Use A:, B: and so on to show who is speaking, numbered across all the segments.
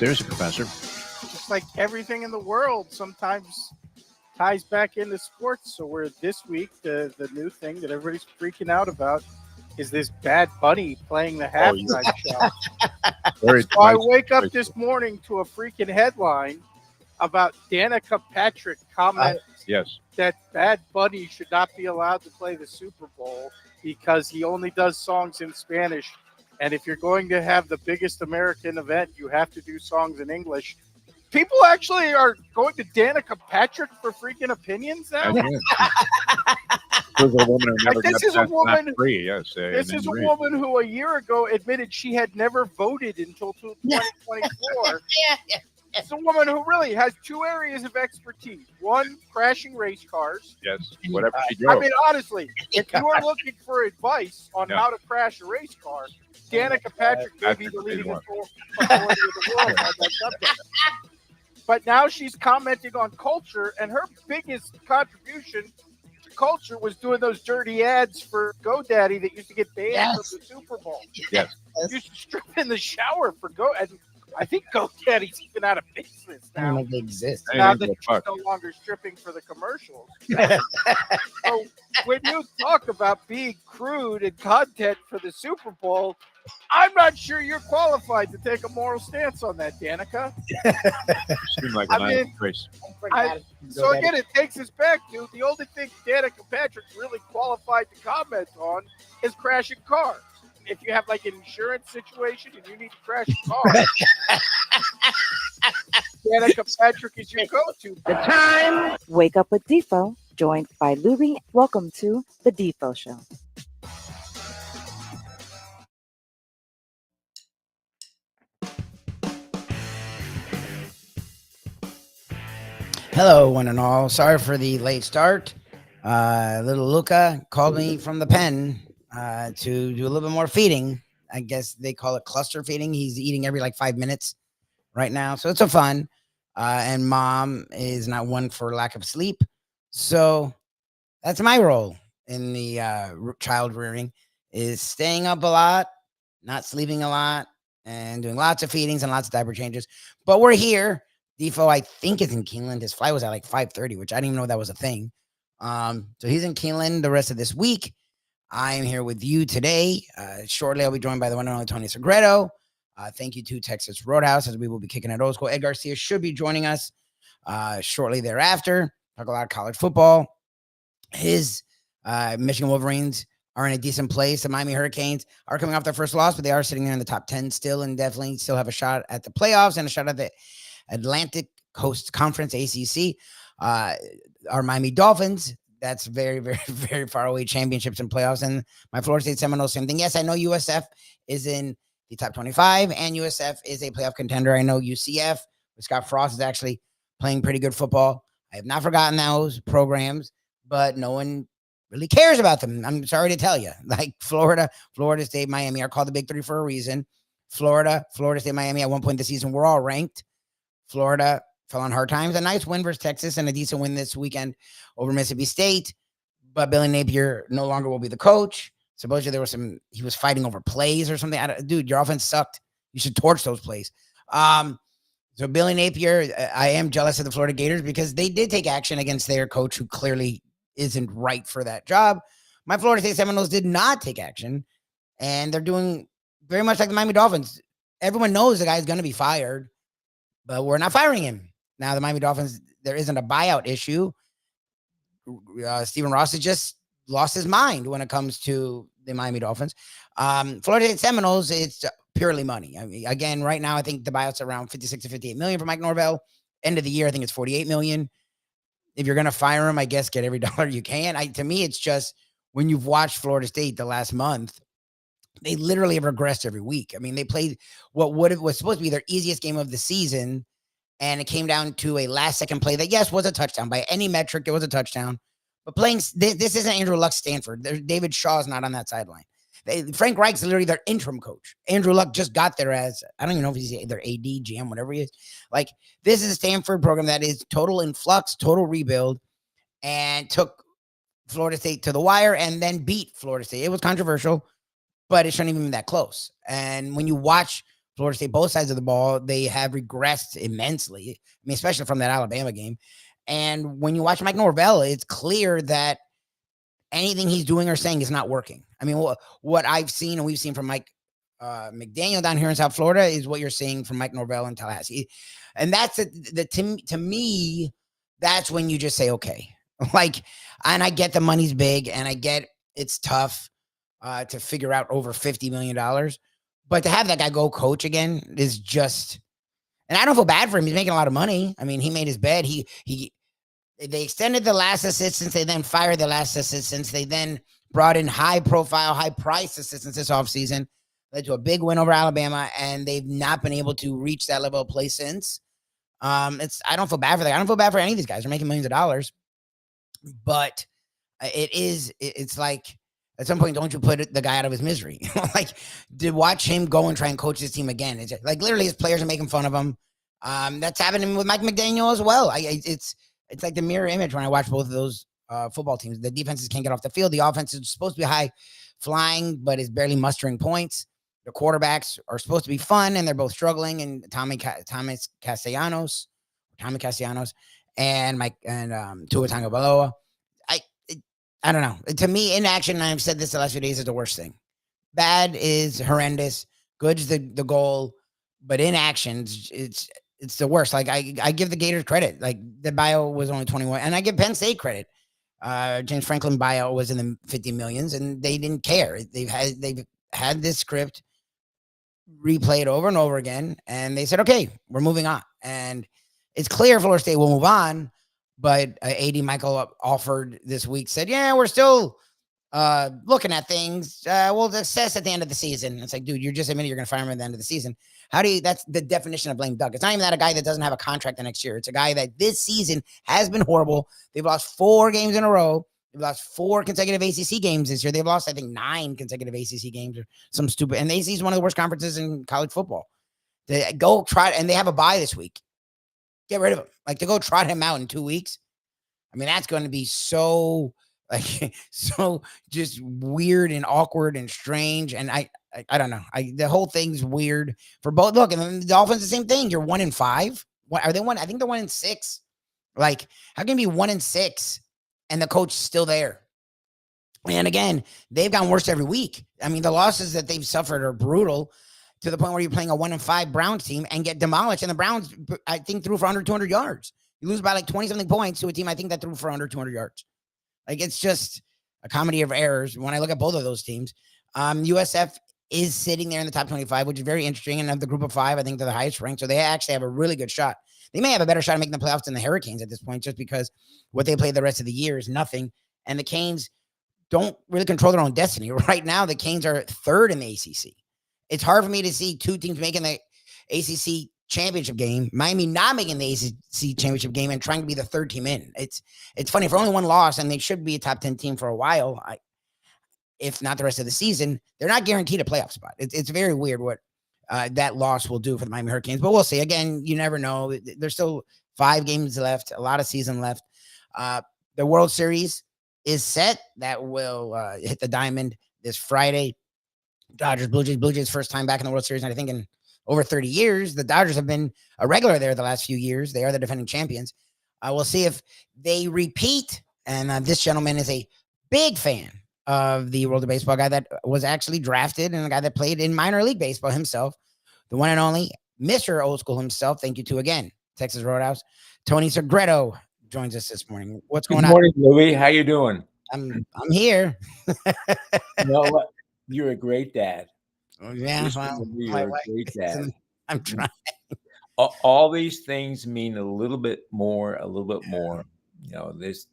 A: there's a professor.
B: Just like everything in the world sometimes ties back into sports. So we're this week, the new thing that everybody's freaking out about is this Bad Bunny playing the halftime show. So I wake up this morning to a freaking headline about Danica Patrick comments that Bad Bunny should not be allowed to play the Super Bowl because he only does songs in Spanish. And if you're going to have the biggest American event, you have to do songs in English. People actually are going to Danica Patrick for freaking opinions now.
A: This is a woman
B: who a year ago admitted she had never voted until 2024. It's a woman who really has two areas of expertise. One, crashing race cars.
A: Yes, whatever she drove.
B: I mean, honestly, if you are looking for advice on how to crash a race car, Danica Patrick may be the leading authority of the world on that subject. But now she's commenting on culture, and her biggest contribution to culture was doing those dirty ads for GoDaddy that used to get banned from the Super Bowl.
A: Yes.
B: You used to strip in the shower for GoDaddy. I think GoDaddy's even out of business now.
C: I don't know if they exist.
B: Now that she's no longer stripping for the commercials. So when you talk about being crude and content for the Super Bowl, I'm not sure you're qualified to take a moral stance on that, Danica.
A: Seems like a nice choice.
B: So again, it takes us back to the only thing Danica Patrick's really qualified to comment on is crashing cars. If you have like an insurance situation and you need to crash a car, Danica Patrick is your go-to.
D: The time. Wake up with Defo, joined by Lubie. Welcome to the Defo Show.
C: Hello, one and all. Sorry for the late start. Little Luca called me from the pen to do a little bit more feeding. I guess they call it cluster feeding. He's eating every 5 minutes right now. So it's a fun. And mom is not one for lack of sleep. So that's my role in the child rearing, is staying up a lot, not sleeping a lot, and doing lots of feedings and lots of diaper changes. But we're here. Defo, I think, is in Keeneland. His flight was at 5:30, which I didn't even know that was a thing. So he's in Keeneland the rest of this week. I am here with you today. Shortly, I'll be joined by the one and only Tony Segreto. Thank you to Texas Roadhouse, as we will be kicking at old school. Ed Garcia should be joining us shortly thereafter. Talk a lot of college football. His Michigan Wolverines are in a decent place. The Miami Hurricanes are coming off their first loss, but they are sitting there in the top 10 still, and definitely still have a shot at the playoffs and a shot at the Atlantic Coast Conference, ACC. Our Miami Dolphins, that's very, very, very far away, championships and playoffs. And my Florida State Seminoles, same thing. Yes, I know USF is in the top 25, and USF is a playoff contender. I know UCF with Scott Frost is actually playing pretty good football. I have not forgotten those programs, but no one really cares about them. I'm sorry to tell you. Like Florida State, Miami are called the Big Three for a reason. Florida State, Miami, at one point this season, were all ranked. Florida fell on hard times. A nice win versus Texas and a decent win this weekend over Mississippi State. But Billy Napier no longer will be the coach. Supposedly there was he was fighting over plays or something. Dude, your offense sucked. You should torch those plays. So Billy Napier, I am jealous of the Florida Gators because they did take action against their coach who clearly isn't right for that job. My Florida State Seminoles did not take action, and they're doing very much like the Miami Dolphins. Everyone knows the guy's going to be fired, but we're not firing him. Now, the Miami Dolphins, there isn't a buyout issue. Stephen Ross has just lost his mind when it comes to the Miami Dolphins. Florida State Seminoles, it's purely money. I mean, again, right now, I think the buyout's around 56 to 58 million for Mike Norvell. End of the year, I think it's 48 million. If you're going to fire him, I guess get every dollar you can. To me, it's just when you've watched Florida State the last month, they literally have regressed every week. I mean, they played what was supposed to be their easiest game of the season, and it came down to a last-second play that, yes, was a touchdown. By any metric, it was a touchdown. But playing this isn't Andrew Luck's Stanford. David Shaw's not on that sideline. Frank Reich's literally their interim coach. Andrew Luck just got there as, I don't even know if he's their AD, GM, whatever he is. Like, this is a Stanford program that is total in flux, total rebuild, and took Florida State to the wire and then beat Florida State. It was controversial, but it shouldn't even be that close. And when you watch Florida State, both sides of the ball, they have regressed immensely. I mean, especially from that Alabama game. And when you watch Mike Norvell, it's clear that anything he's doing or saying is not working. I mean, what I've seen and we've seen from Mike McDaniel down here in South Florida is what you're seeing from Mike Norvell in Tallahassee. And that's to me, that's when you just say, okay, like, and I get the money's big and I get it's tough to figure out over $50 million. But to have that guy go coach again is just, and I don't feel bad for him. He's making a lot of money. I mean, he made his bed. They extended the last assistants. They then fired the last assistants. They then brought in high-profile, high-priced assistants this offseason. Led to a big win over Alabama, and they've not been able to reach that level of play since. I don't feel bad for that. I don't feel bad for any of these guys. They're making millions of dollars. But it's like, at some point, don't you put the guy out of his misery? Like, to watch him go and try and coach his team again. It's like, literally, his players are making fun of him. That's happening with Mike McDaniel as well. It's like the mirror image when I watch both of those football teams. The defenses can't get off the field. The offense is supposed to be high flying, but is barely mustering points. The quarterbacks are supposed to be fun, and they're both struggling. And Tommy Castellanos, and Tua Tagovailoa. I don't know. To me, inaction, and I've said this the last few days, is the worst thing. Bad is horrendous. Good's the goal, but inaction, it's the worst. Like, I give the Gators credit. Like, the buyout was only 21, and I give Penn State credit. James Franklin buyout was in the 50 millions, and they didn't care. They've had this script replayed over and over again, and they said, okay, we're moving on. And it's clear Florida State will move on, but AD Michael offered this week, said, yeah, we're still looking at things. We'll assess at the end of the season. It's like, dude, you're just admitting you're going to fire him at the end of the season. That's the definition of blame duck. It's not even that a guy that doesn't have a contract the next year. It's a guy that this season has been horrible. They've lost 4 games in a row. They've lost 4 consecutive ACC games this year. They've lost, I think, 9 consecutive ACC games or some stupid. And the ACC is one of the worst conferences in college football. They go try, and they have a bye this week. Get rid of him. Like, to go trot him out in 2 weeks. I mean, that's going to be so, like, so just weird and awkward and strange. And I don't know. The whole thing's weird for both. Look, and the Dolphins, the same thing. You're 1-5. What are they? I think they're 1-6. Like, how can you be 1-6 and the coach still there? And again, they've gotten worse every week. I mean, the losses that they've suffered are brutal, to the point where you're playing a 1-5 Browns team and get demolished. And the Browns, I think, threw for under 200 yards. You lose by like 20-something points to a team, I think, that threw for under 200 yards. Like, it's just a comedy of errors when I look at both of those teams. USF is sitting there in the top 25, which is very interesting. And of the group of 5, I think they're the highest ranked. So they actually have a really good shot. They may have a better shot at making the playoffs than the Hurricanes at this point, just because what they play the rest of the year is nothing. And the Canes don't really control their own destiny. Right now, the Canes are 3rd in the ACC. It's hard for me to see 2 teams making the ACC championship game, Miami not making the ACC championship game, and trying to be the 3rd team in. It's funny, for only 1 loss, and they should be a top 10 team for a while, if not the rest of the season, they're not guaranteed a playoff spot. It's very weird what that loss will do for the Miami Hurricanes, but we'll see. Again, you never know. There's still 5 games left, a lot of season left. The World Series is set. That will hit the diamond this Friday. Dodgers, Blue Jays first time back in the World Series, and I think in over 30 years. The Dodgers have been a regular there the last few years. They are the defending champions. We'll see if they repeat. And this gentleman is a big fan of the World of Baseball, guy that was actually drafted and a guy that played in minor league baseball himself, the one and only Mr. Old School himself. Thank you to, again, Texas Roadhouse. Tony Segreto joins us this morning. What's going on?
E: Good morning, Lubie. How you doing?
C: I'm here.
E: You know what? You're a great dad.
C: Oh, yeah, well,
E: you're a great dad.
C: I'm trying.
E: All these things mean a little bit more. You know, this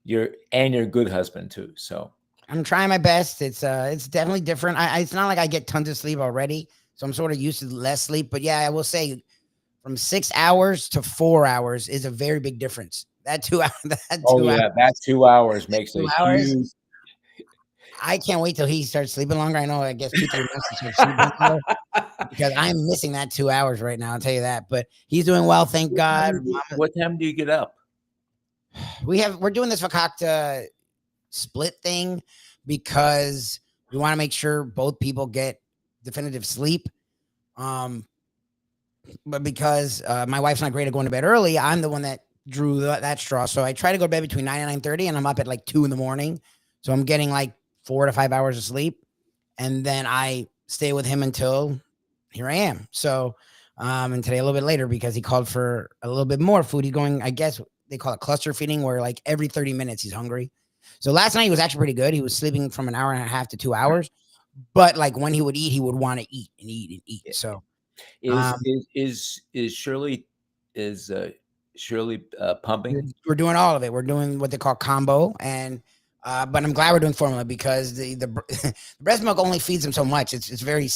E: you're a good husband too. So
C: I'm trying my best. It's definitely different. It's not like I get tons of sleep already, so I'm sort of used to less sleep. But yeah, I will say, from 6 hours to 4 hours is a very big difference. That 2 hours.
E: That 2 hours makes a huge.
C: I can't wait till he starts sleeping longer. I know, I guess people must start sleeping longer, because I'm missing that 2 hours right now. I'll tell you that. But he's doing well, thank God.
E: What time do you get up?
C: We're doing this Fakakta split thing because we want to make sure both people get definitive sleep. But because my wife's not great at going to bed early, I'm the one that drew that straw. So I try to go to bed between 9 and 9:30, and I'm up at like 2 in the morning. So I'm getting like 4 to 5 hours of sleep, and then I stay with him until here I am. So and today a little bit later because he called for a little bit more food. He's going, I guess they call it cluster feeding, where like every 30 minutes he's hungry. So last night he was actually pretty good. He was sleeping from an hour and a half to 2 hours, but like when he would eat, he would want to eat and eat and eat. So
E: Is Shirley pumping?
C: we're doing all of it. We're doing what they call combo, and but I'm glad we're doing formula because the breast milk only feeds them so much. It's very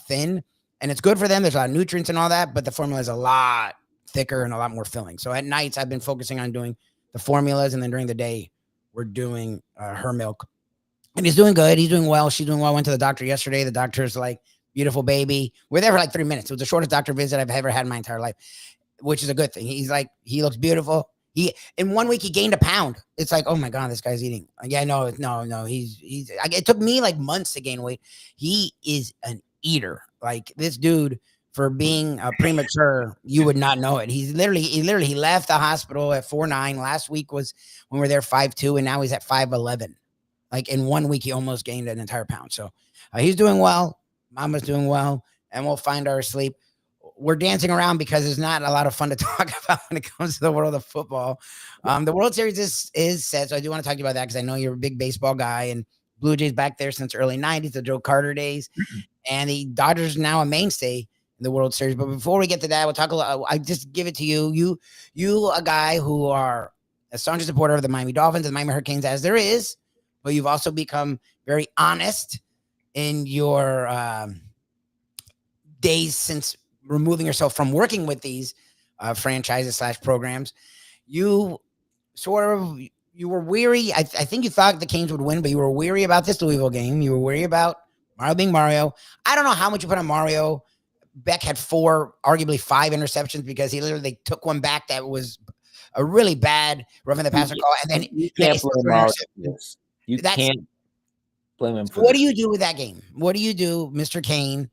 C: thin, and it's good for them. There's a lot of nutrients and all that, but the formula is a lot thicker and a lot more filling. So at nights, I've been focusing on doing the formulas, and then during the day, we're doing her milk. And he's doing good. He's doing well. She's doing well. I went to the doctor yesterday. The doctor's like, beautiful baby. We're there for like 3 minutes. It was the shortest doctor visit I've ever had in my entire life, which is a good thing. He's like, he looks beautiful. He in 1 week he gained a pound. It's like, oh my god, this guy's eating. Yeah, no. He's. It took me like months to gain weight. He is an eater. Like this dude, for being premature, you would not know it. He left the hospital at 4'9". Last week was when we were there 5'2", and now he's at 5'11". Like in 1 week, he almost gained an entire pound. So he's doing well. Mama's doing well, and we'll find our sleep. We're dancing around because there's not a lot of fun to talk about when it comes to the world of football. The World Series is set, so I do want to talk to you about that because I know you're a big baseball guy, and Blue Jays back there since early 90s, the Joe Carter days, and the Dodgers are now a mainstay in the World Series. But before we get to that, we'll talk a lot. I just give it to you. You, a guy who are a staunch supporter of the Miami Dolphins and the Miami Hurricanes, as there is, but you've also become very honest in your days since removing yourself from working with these franchises / programs. You were weary. I think you thought the Canes would win, but you were weary about this Louisville game. You were weary about Mario being Mario. I don't know how much you put on Mario. Beck had 4, arguably 5 interceptions because he literally took one back that was a really bad roughing the passer call, and then
E: you can't blame Mario. You can't blame him.
C: What do you do with that game? What do you do, Mr. Kane?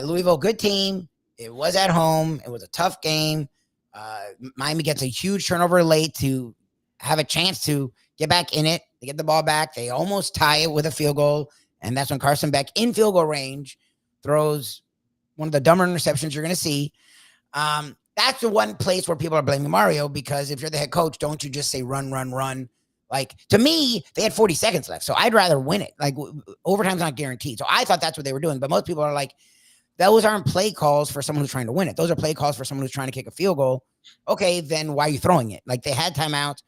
C: Louisville, good team. It was at home. It was a tough game. Miami gets a huge turnover late to have a chance to get back in it. They get the ball back. They almost tie it with a field goal, and that's when Carson Beck, in field goal range, throws one of the dumber interceptions you're going to see. That's the one place where people are blaming Mario, because if you're the head coach, don't you just say run, run, run? Like, to me, they had 40 seconds left, so I'd rather win it. Like, overtime's not guaranteed. So I thought that's what they were doing, but most people are like, those aren't play calls for someone who's trying to win it. Those are play calls for someone who's trying to kick a field goal. Okay, then why are you throwing it? Like, they had timeouts.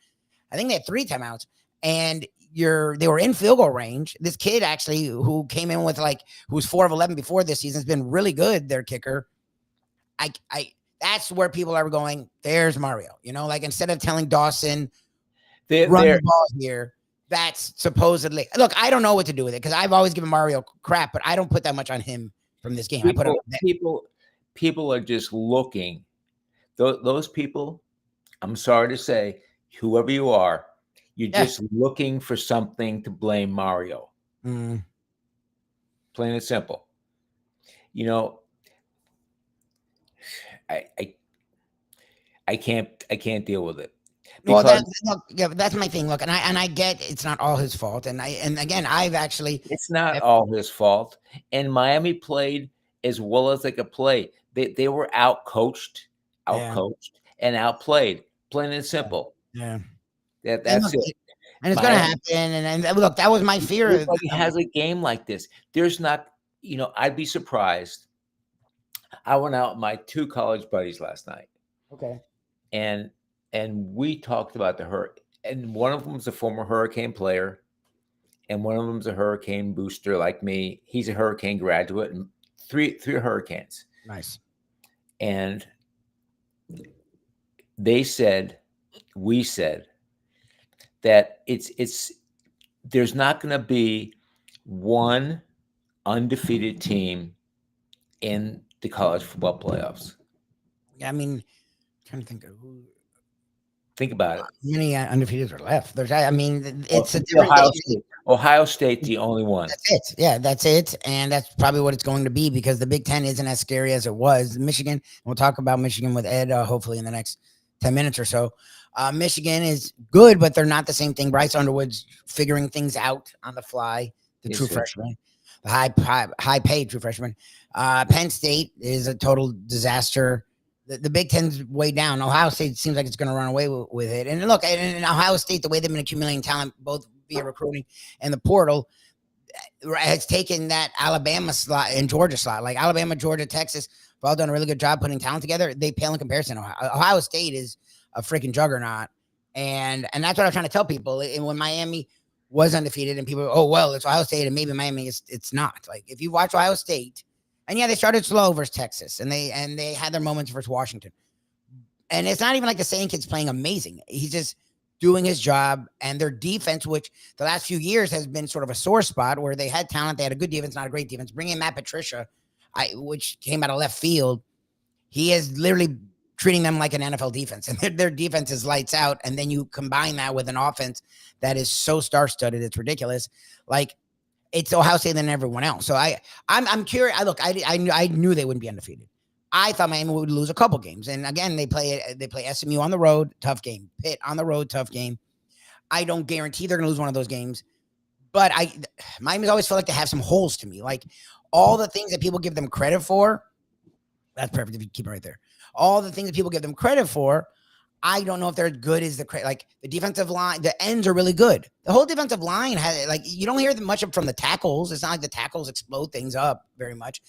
C: I think they had 3 timeouts, and they were in field goal range. This kid actually who came in with who was 4 of 11 before this season has been really good, their kicker. That's where people are going, there's Mario. Instead of telling Dawson, run the ball here, that's supposedly, look, I don't know what to do with it because I've always given Mario crap, but I don't put that much on him from this game.
E: People are just looking. Those people, I'm sorry to say, whoever you are, you're just looking for something to blame Mario. Plain and simple. I can't deal with it.
C: Well, that's my thing. Look, and I get it's not all his fault, and again, it's
E: not all his fault. And Miami played as well as they could play. They were outcoached, and outplayed. Plain and simple.
C: Yeah,
E: that's it.
C: And it's going to happen. And look, that was my fear.
E: Everybody has a game like this. There's not, I'd be surprised. I went out with my 2 college buddies last night.
C: Okay,
E: and we talked about the hurt, and one of them was a former Hurricane player, and one of them's a Hurricane booster like me. He's a Hurricane graduate, and three Hurricanes.
C: Nice.
E: And we said that there's not going to be one undefeated team in the college football playoffs.
C: Yeah, I mean, I'm trying to think of who.
E: Think about it.
C: How many undefeateds are left? I mean, it's a
E: Well,
C: different.
E: Ohio State's the only one.
C: That's it. Yeah, that's it. And that's probably what it's going to be because the Big Ten isn't as scary as it was. Michigan, we'll talk about Michigan with Ed hopefully in the next 10 minutes or so. Michigan is good, but they're not the same thing. Bryce Underwood's figuring things out on the fly, the true freshman, the high paid true freshman. Penn State is a total disaster. The Big Ten's way down. Ohio State seems like it's going to run away with it. And look, in Ohio State, the way they've been accumulating talent, both via recruiting and the portal, has taken that Alabama slot and Georgia slot. Like Alabama, Georgia, Texas, have all done a really good job putting talent together. They pale in comparison. Ohio State is a freaking juggernaut. And that's what I'm trying to tell people. And when Miami was undefeated and people, oh, well, it's Ohio State and maybe Miami it's not. Like if you watch Ohio State, and yeah, they started slow versus Texas, and they had their moments versus Washington. And it's not even like the same kid's playing amazing. He's just doing his job, and their defense, which the last few years has been sort of a sore spot where they had talent, they had a good defense, not a great defense. Bringing in Matt Patricia, which came out of left field, he is literally treating them like an NFL defense, and their defense is lights out. And then you combine that with an offense that is so star-studded, it's ridiculous. Like, it's Ohio State than everyone else. So I'm curious. Look, I knew they wouldn't be undefeated. I thought Miami would lose a couple games. And again, they play SMU on the road, tough game. Pitt on the road, tough game. I don't guarantee they're going to lose one of those games. But Miami's always felt like they have some holes to me. Like all the things that people give them credit for, that's perfect if you keep it right there. All the things that people give them credit for, I don't know if they're as good as the defensive line. The ends are really good. The whole defensive line has you don't hear much from the tackles. It's not like the tackles explode things up very much.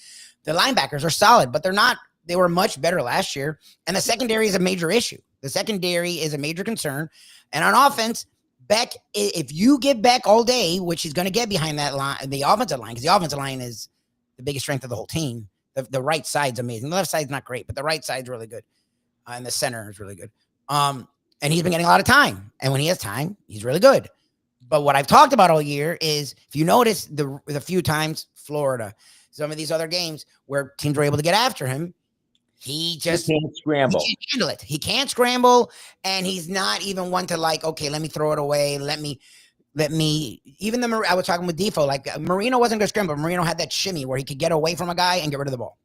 C: The linebackers are solid, but they're not. They were much better last year. And the secondary is a major issue. The secondary is a major concern. And on offense, Beck, if you give Beck all day, which he's going to get behind that line, the offensive line, because the offensive line is the biggest strength of the whole team. The right side's amazing. The left side's not great, but the right side's really good. And the center is really good. And he's been getting a lot of time. And when he has time, he's really good. But what I've talked about all year is, if you notice the few times Florida, some of these other games where teams were able to get after him, he just
E: can't scramble.
C: He can't handle it. He can't scramble. And he's not even one to okay, let me throw it away. Let me, even I was talking with Defo, Marino wasn't going to scramble. Marino had that shimmy where he could get away from a guy and get rid of the ball.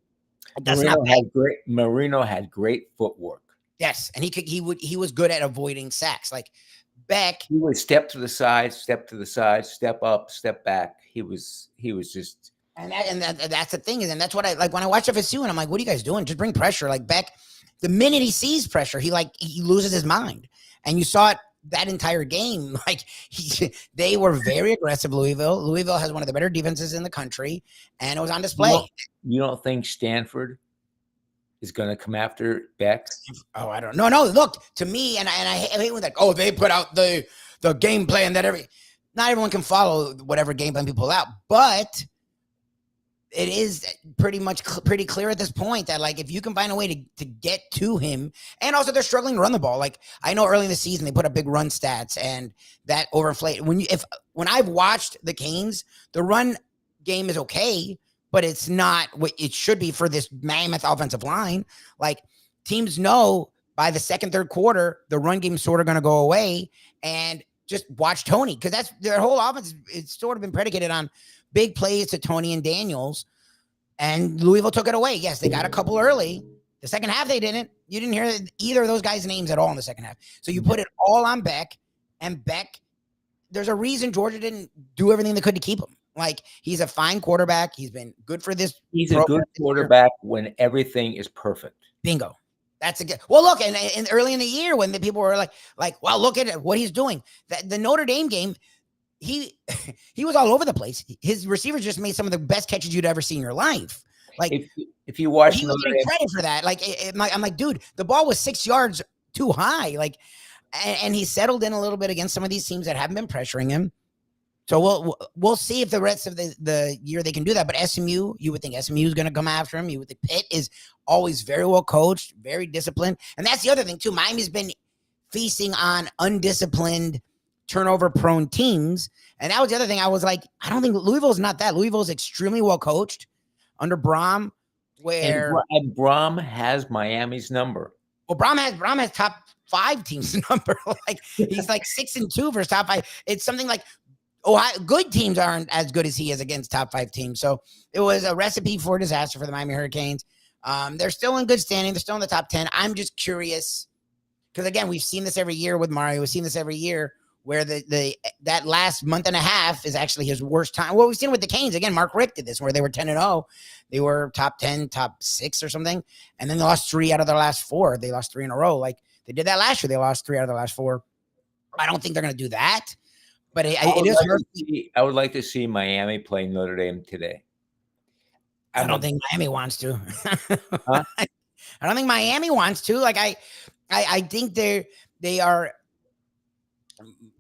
E: Marino had great footwork.
C: Yes, and he was good at avoiding sacks. Like Beck,
E: he would step to the side, step up, step back. He was just,
C: and that's the thing is, and that's what I like when I watch FSU, and I'm like, what are you guys doing? Just bring pressure. Like Beck, the minute he sees pressure, he loses his mind, and you saw it that entire game. They were very aggressive. Louisville has one of the better defenses in the country, and it was on display.
E: You don't think Stanford is going to come after Beck?
C: Oh, I don't know. No, look, to me, and I hate when they put out the game plan that not everyone can follow whatever game plan people pull out, but it is pretty clear at this point that if you can find a way to get to him, and also they're struggling to run the ball. I know early in the season they put up big run stats and that overinflate. When I've watched the Canes, the run game is okay, but it's not what it should be for this mammoth offensive line. Teams know by the second, third quarter, the run game is sort of going to go away, and just watch Tony, because that's their whole offense. It's sort of been predicated on big plays to Tony and Daniels, and Louisville took it away. Yes, they got a couple early. The second half, they didn't. You didn't hear either of those guys' names at all in the second half. So you put it all on Beck, and Beck, there's a reason Georgia didn't do everything they could to keep him. He's a fine quarterback. He's been good for this.
E: He's a good quarterback when everything is perfect.
C: Bingo. That's a good. Well, look, and early in the year when the people were well, look at what he's doing. The Notre Dame game, he was all over the place. His receivers just made some of the best catches you'd ever see in your life.
E: If you watch,
C: he was getting credit for that. I'm like, dude, the ball was 6 yards too high. And he settled in a little bit against some of these teams that haven't been pressuring him. So we'll see if the rest of the year they can do that. But SMU, you would think SMU is going to come after him. You would think Pitt is always very well coached, very disciplined. And that's the other thing, too. Miami's been feasting on undisciplined, turnover-prone teams. And that was the other thing. I was like, I don't think Louisville's not that. Louisville's extremely well coached under Brom.
E: And Brom has Miami's number.
C: Well, Braum has top 5 teams number. Like he's like 6-2 for his top 5. It's something like good teams aren't as good as he is against top 5 teams. So it was a recipe for disaster for the Miami Hurricanes. They're still in good standing. They're still in the top 10. I'm just curious because again, we've seen this every year with Mario. We've seen this every year where that last month and a half is actually his worst time. Well, we've seen it with the Canes again. Mark Richt did this where they were 10-0. They were top 10, top 6 or something, and then they lost 3 out of their last 4. They lost 3 in a row. Like they did that last year. They lost 3 out of their last 4. I don't think they're going to do that, but it is.
E: I would like to see Miami play Notre Dame today.
C: I don't think Miami wants to.
E: Huh?
C: I don't think Miami wants to. Like I think they are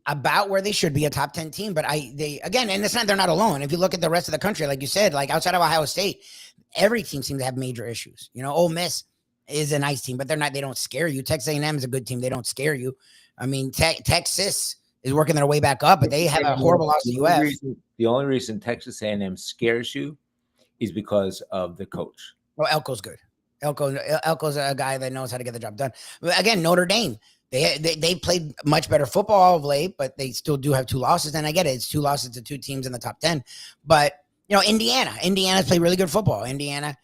C: about where they should be, a top 10 team. But again, and it's not, they're not alone. If you look at the rest of the country, like you said, like outside of Ohio State, every team seems to have major issues. You know, Ole Miss is a nice team, but they don't scare you. Texas A&M is a good team. They don't scare you. I mean, Texas is working their way back up, but they have a horrible loss to UF.
E: The only reason Texas A&M scares you is because of the coach.
C: Well, Elko's good. Elko's a guy that knows how to get the job done. But again, Notre Dame, they played much better football of late, but they still do have 2 losses. And I get it. It's 2 losses to 2 teams in the top 10. But, you know, Indiana's played really good football. Indiana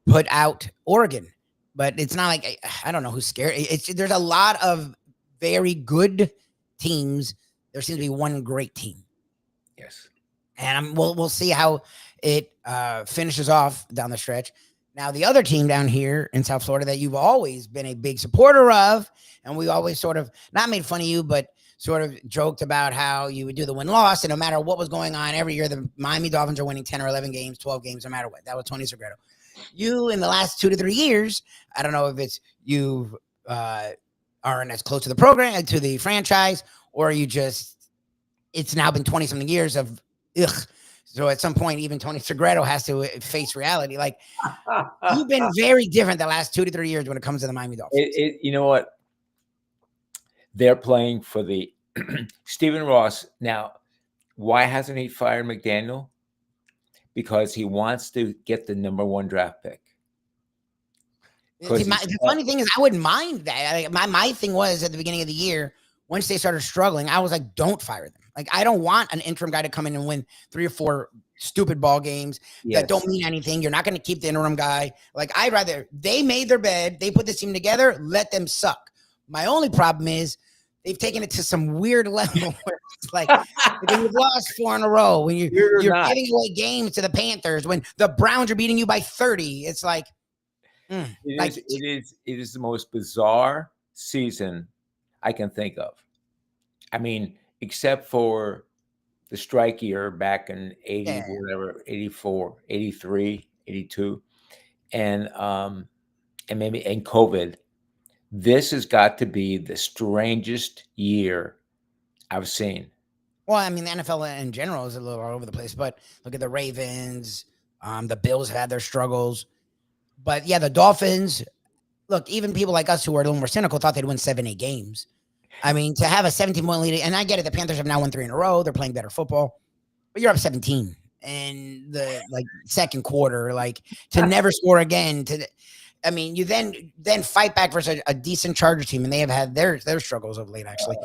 C: put out Oregon. But it's not like, I don't know who's scared. There's a lot of very good teams. There seems to be one great team.
E: Yes.
C: And we'll see how it finishes off down the stretch. Now, the other team down here in South Florida that you've always been a big supporter of, and we always sort of not made fun of you, but sort of joked about how you would do the win-loss, and no matter what was going on, every year the Miami Dolphins are winning 10 or 11 games, 12 games, no matter what. That was Tony Segreto. You, in the last 2 to 3 years, I don't know if it's you aren't as close to the program, to the franchise, or you just, it's now been 20-something years of, ugh. So at some point, even Tony Segreto has to face reality. Like, you've been very different the last 2 to 3 years when it comes to the Miami Dolphins.
E: You know what? They're playing for the Stephen Ross. Now, why hasn't he fired McDaniel? Because he wants to get the number 1 draft pick.
C: The funny thing is, I wouldn't mind that. My thing was at the beginning of the year, once they started struggling, I was like, don't fire them. Like, I don't want an interim guy to come in and win 3 or 4 stupid ball games that don't mean anything. You're not going to keep the interim guy. Like, I'd rather they made their bed, they put this team together, let them suck. My only problem is they've taken it to some weird level where it's like you've lost 4 in a row, when you're giving away games to the Panthers, when the Browns are beating you by 30. It's like,
E: it is the most bizarre season I can think of. I mean, except for the strike year back in 80, whatever, 84, 83, 82, and maybe in COVID, this has got to be the strangest year I've seen.
C: Well, I mean, the NFL in general is a little all over the place, but look at the Ravens. The Bills have had their struggles. But yeah, the Dolphins, look, even people like us who are a little more cynical thought they'd win 7-8 games. I mean, to have a 17-point lead, and I get it, the Panthers have now won 3 in a row. They're playing better football, but you're up 17 in the second quarter, to never score again. You then fight back versus a decent Charger team, and they have had their struggles of late, actually.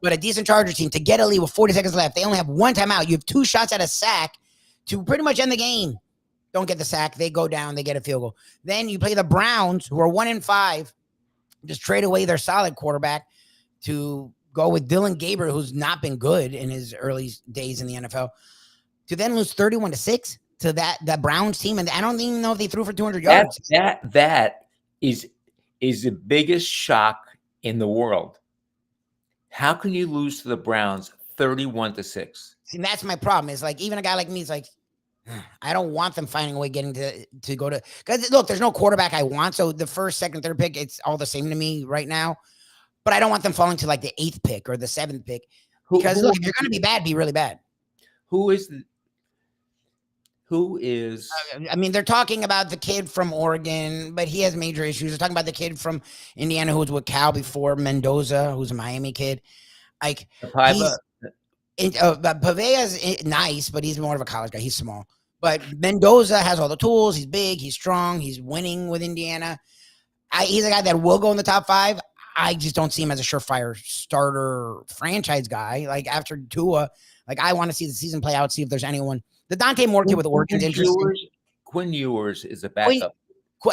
C: But a decent Charger team, to get a lead with 40 seconds left, they only have 1 timeout. You have 2 shots at a sack to pretty much end the game. Don't get the sack. They go down. They get a field goal. Then you play the Browns, who are 1-5, just trade away their solid quarterback to go with Dylan Gabriel, who's not been good in his early days in the NFL, to then lose 31-6 to that Browns team. And I don't even know if they threw for 200 yards.
E: That is the biggest shock in the world. How can you lose to the Browns 31-6?
C: See, that's my problem. Is like, even a guy like me is like, I don't want them finding a way getting to go to, because look, there's no quarterback I want. So the first, second, third pick, it's all the same to me right now. But I don't want them falling to like the 8th pick or the 7th pick, because look, if you're going to be bad, be really bad.
E: Who is?
C: I mean, they're talking about the kid from Oregon, but he has major issues. They're talking about the kid from Indiana who was with Cal before, Mendoza, who's a Miami kid. Like, Pavea's nice, but he's more of a college guy. He's small. But Mendoza has all the tools. He's big. He's strong. He's winning with Indiana. He's a guy that will go in the top 5. I just don't see him as a surefire starter franchise guy. Like after Tua, like I want to see the season play out, see if there's anyone. The Dante Moore kid with Oregon's interesting.
E: Quinn Ewers is a backup.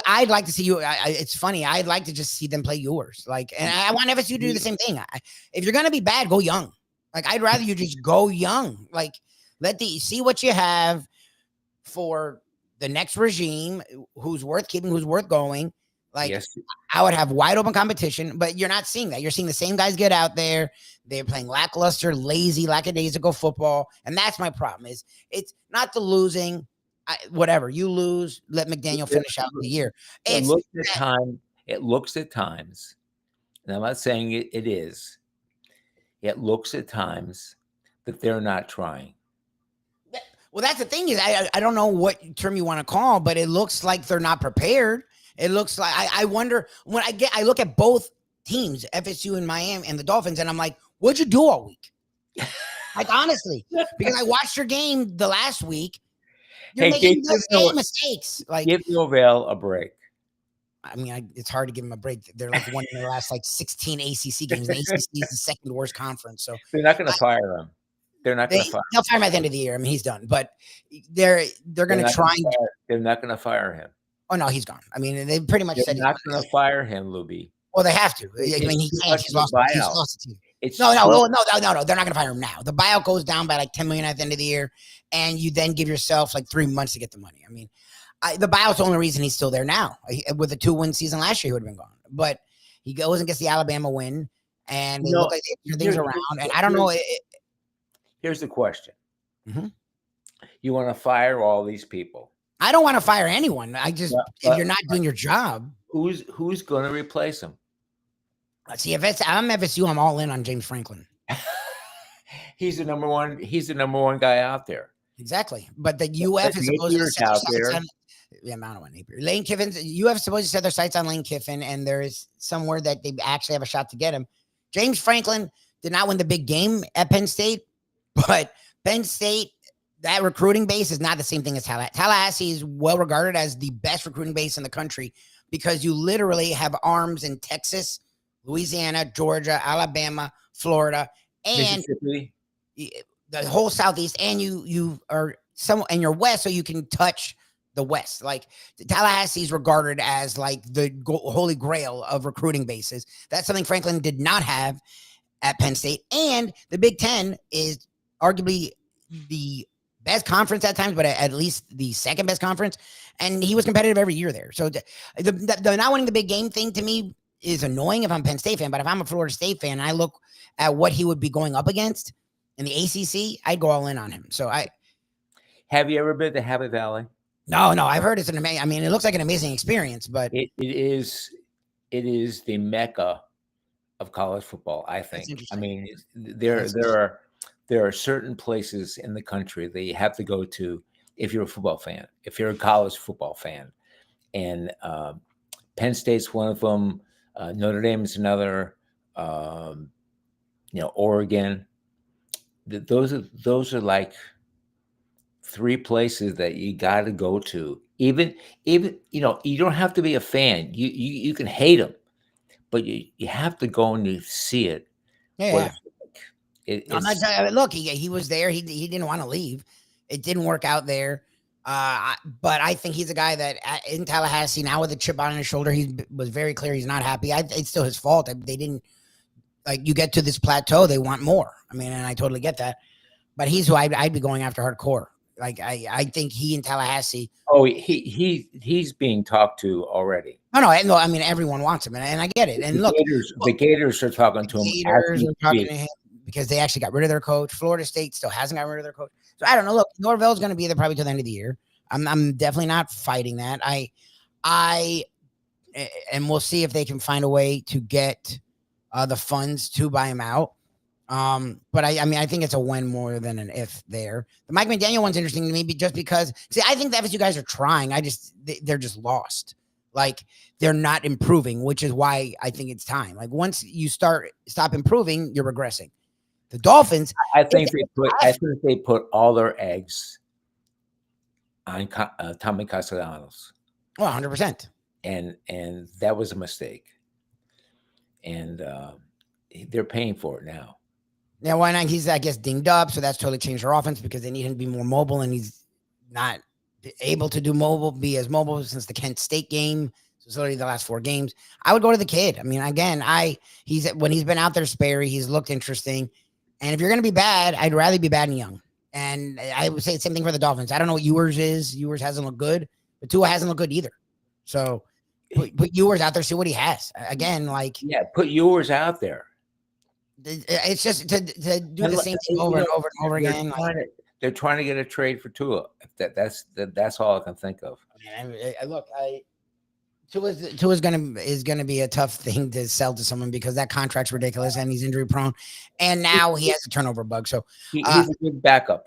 C: I'd like to see you. It's funny. I'd like to just see them play Ewers. Like, and I want FSU to do the same thing. If you're gonna be bad, go young. Like I'd rather you just go young. Like see what you have for the next regime, who's worth keeping, who's worth going. Like yes. I would have wide open competition, but you're not seeing that. You're seeing the same guys get out there. They're playing lackluster, lazy, lackadaisical football. And that's my problem is it's not the losing. Whatever you lose, let McDaniel finish out the year.
E: It looks at times, and I'm not saying it is. It looks at times that they're not trying.
C: Well, that's the thing is I don't know what term you want to call, but it looks like they're not prepared. It looks like I wonder when I look at both teams, FSU and Miami and the Dolphins, and I'm like, what'd you do all week? Like honestly, because I watched your game the last week. You're making the same mistakes. Like
E: give Norvell a break.
C: I mean, it's hard to give them a break. They're like one in their last like 16 ACC games. The ACC is the second worst conference, so
E: they're not going to fire him. They're not going to fire.
C: They'll fire him at the end of the year. I mean, he's done. But they're going to try.
E: They're not going to fire him.
C: Oh no, he's gone. I mean, they pretty much said
E: they're not going to fire him, Lubie.
C: Well, they have to. I mean, he can't. He's lost the team. No. They're not going to fire him now. The buyout goes down by like $10 million at the end of the year, and you then give yourself like 3 months to get the money. I mean, the buyout's the only reason he's still there now. With a 2-win season last year, he would have been gone. But he goes and gets the Alabama win, and they look like they turn things around. And I don't know.
E: Here's the question: You want to fire all these people?
C: I don't want to fire anyone. If you're not doing your job,
E: who's going to replace him?
C: See, if I'm FSU, I'm all in on James Franklin.
E: He's the number one. He's the number one guy out there.
C: Exactly, but the UF is supposed to set their sights on. Yeah, I don't want Napier. Lane Kiffin. UF is supposed to set their sights on Lane Kiffin, and there is somewhere that they actually have a shot to get him. James Franklin did not win the big game at Penn State, but Penn State, that recruiting base is not the same thing as Tallahassee. Tallahassee is well regarded as the best recruiting base in the country because you literally have arms in Texas, Louisiana, Georgia, Alabama, Florida, and Mississippi, the whole Southeast, and you are and you're west, so you can touch the West. Like Tallahassee is regarded as like the holy grail of recruiting bases. That's something Franklin did not have at Penn State, and the Big Ten is arguably the best conference at times, but at least the second best conference, and he was competitive every year there. So the not winning the big game thing to me is annoying if I'm a Penn State fan, but if I'm a Florida State fan and I look at what he would be going up against in the ACC, I'd go all in on him. So
E: have you ever been to Happy Valley?
C: No, I've heard it's an amazing. I mean, it looks like an amazing experience, but
E: it is the mecca of college football. I think. I mean, there are certain places in the country that you have to go to if you're a football fan, if you're a college football fan, and Penn State's one of them. Notre Dame is another. Oregon. Those are like 3 places that you got to go to. Even you don't have to be a fan. You can hate them, but you have to go and you see it.
C: Yeah. Look, he was there. He didn't want to leave. It didn't work out there. But I think he's a guy that in Tallahassee now with a chip on his shoulder, he was very clear he's not happy. It's still his fault. They didn't you get to this plateau, they want more. I mean, and I totally get that. But he's who I'd be going after hardcore. Like I think he in Tallahassee.
E: Oh, he's being talked to already.
C: No. I mean, everyone wants him, and I get it. And
E: the Gators are talking to him.
C: Gators are talking to him because they actually got rid of their coach. Florida State still hasn't got rid of their coach. So I don't know. Look, Norvell's going to be there probably till the end of the year. I'm definitely not fighting that. And we'll see if they can find a way to get the funds to buy him out. But I think it's a when more than an if there. The Mike McDaniel one's interesting to me just because I think the FSU guys are trying. They're just lost. Like they're not improving, which is why I think it's time. Like once you stop improving, you're regressing. The Dolphins,
E: I think they put all their eggs on Tommy Castellanos.
C: Well, 100%.
E: and that was a mistake. And they're paying for it now.
C: Yeah, why not? He's, I guess, dinged up, so that's totally changed their offense because they need him to be more mobile, and he's not able to be as mobile since the Kent State game. So it's literally the last 4 games. I would go to the kid. I mean, again, when he's been out there, Sperry, he's looked interesting. And if you're going to be bad, I'd rather be bad and young. And I would say the same thing for the Dolphins. I don't know what Ewers is. Ewers hasn't looked good, but Tua hasn't looked good either. So put Ewers out there, see what he has. Again,
E: put Ewers out there.
C: It's just to do the same thing over and over and over again.
E: They're trying to get a trade for Tua. That's all I can think of. Tua is gonna be a tough thing to sell to someone because that contract's ridiculous and he's injury prone, and now he has a turnover bug. So he's a good backup.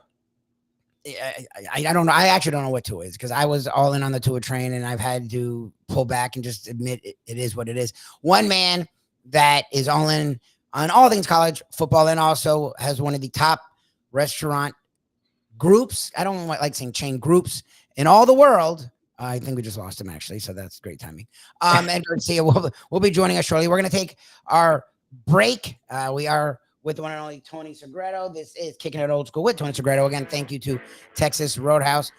C: I don't know. I actually don't know what Tua is because I was all in on the Tua train and I've had to pull back and just admit it is what it is. One man that is all in on all things college football and also has one of the top restaurant groups. I don't like saying chain groups in all the world. I think we just lost him actually, so that's great timing. And Garcia will be joining us shortly. We're going to take our break. We are with the one and only Tony Segreto. This is Kicking It Old School with Tony Segreto. Again, thank you to Texas Roadhouse.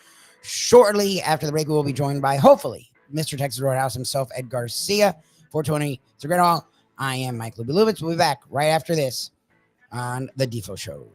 C: Shortly after the break, we will be joined by, hopefully, Mr. Texas Roadhouse himself, Ed Garcia. For Tony Segreto, I am Mike Lubie. We'll be back right after this on the Defo Show.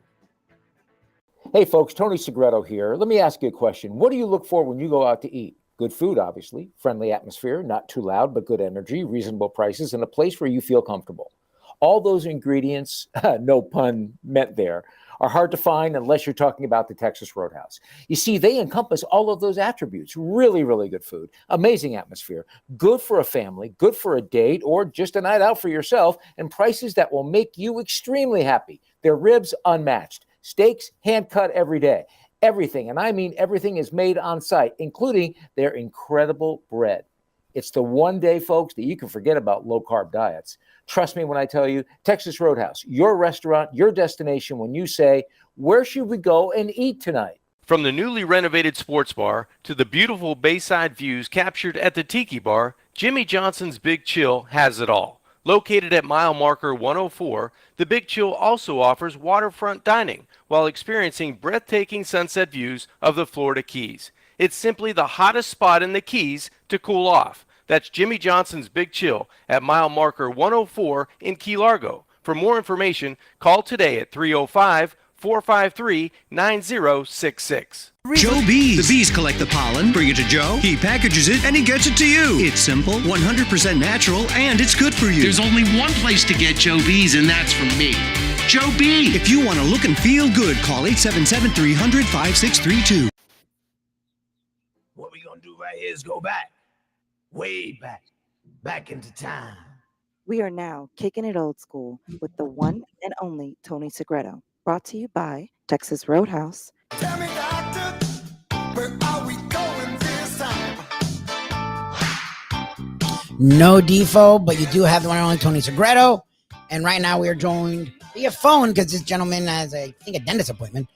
E: Hey, folks, Tony Segreto here. Let me ask you a question. What do you look for when you go out to eat? Good food, obviously, friendly atmosphere, not too loud, but good energy, reasonable prices, and a place where you feel comfortable. All those ingredients, no pun meant there, are hard to find unless you're talking about the Texas Roadhouse. You see, they encompass all of those attributes. Really, really good food, amazing atmosphere, good for a family, good for a date, or just a night out for yourself, and prices that will make you extremely happy. Their ribs unmatched, steaks hand-cut every day. Everything, and I mean everything, is made on site, including their incredible bread. It's the one day, folks, that you can forget about low-carb diets. Trust me when I tell you, Texas Roadhouse, your restaurant, your destination when you say, where should we go and eat tonight?
F: From the newly renovated sports bar to the beautiful bayside views captured at the Tiki Bar, Jimmy Johnson's Big Chill has it all. Located at mile marker 104, the Big Chill also offers waterfront dining while experiencing breathtaking sunset views of the Florida Keys. It's simply the hottest spot in the Keys to cool off. That's Jimmy Johnson's Big Chill at mile marker 104 in Key Largo. For more information, call today at 305-453-9066.
G: Joe Bees. The bees collect the pollen, bring it to Joe, he packages it, and he gets it to you. It's simple, 100% natural, and it's good for you.
H: There's only one place to get Joe Bees, and that's from me. Joe B.
G: If you want to look and feel good, call 877-300-5632.
I: What we gonna do right here is go back, way back into time.
D: We are now kicking it old school with the one and only Tony Segreto. Brought to you by Texas Roadhouse.
J: Tell me, doctor, where are we going this time?
C: No Defo, but you do have the one and only Tony Segreto. And right now we are joined via phone because this gentleman has, I think, a dentist appointment.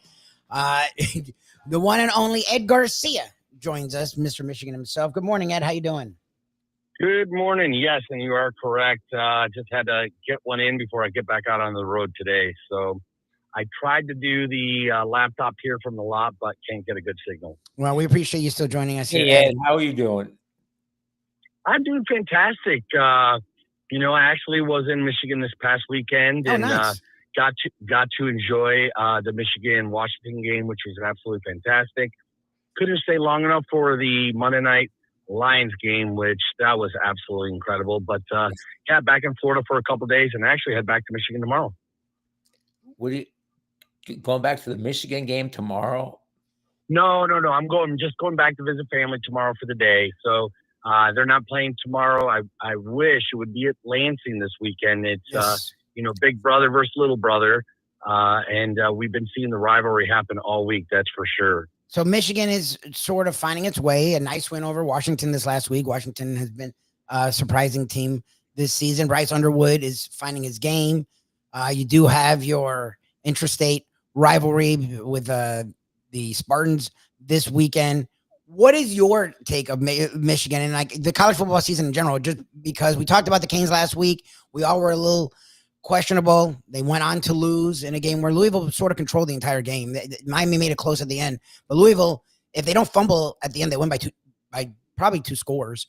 C: The one and only Ed Garcia joins us, Mr. Michigan himself. Good morning, Ed. How you doing?
K: Good morning. Yes, and you are correct. Just had to get one in before I get back out on the road today. So I tried to do the laptop here from the lot, but can't get a good signal.
C: Well, we appreciate you still joining us here.
E: Hey, Ed, how are you doing?
K: I'm doing fantastic. I actually was in Michigan this past weekend and
C: nice.
K: got to enjoy the Michigan-Washington game, which was absolutely fantastic. Couldn't stay long enough for the Monday night Lions game, which that was absolutely incredible. But back in Florida for a couple of days and actually head back to Michigan tomorrow.
E: Going back to the Michigan game tomorrow?
K: No. I'm just going back to visit family tomorrow for the day. So they're not playing tomorrow. I wish it would be at Lansing this weekend. It's
C: Yes.
K: Big brother versus little brother, and we've been seeing the rivalry happen all week. That's for sure.
C: So Michigan is sort of finding its way. A nice win over Washington this last week. Washington has been a surprising team this season. Bryce Underwood is finding his game. You do have your intrastate rivalry with the Spartans this weekend. What is your take of Michigan and like the college football season in general? Just because we talked about the Canes last week, we all were a little questionable. They went on to lose in a game where Louisville sort of controlled the entire game. Miami made it close at the end, but Louisville, if they don't fumble at the end, they win by probably 2 scores.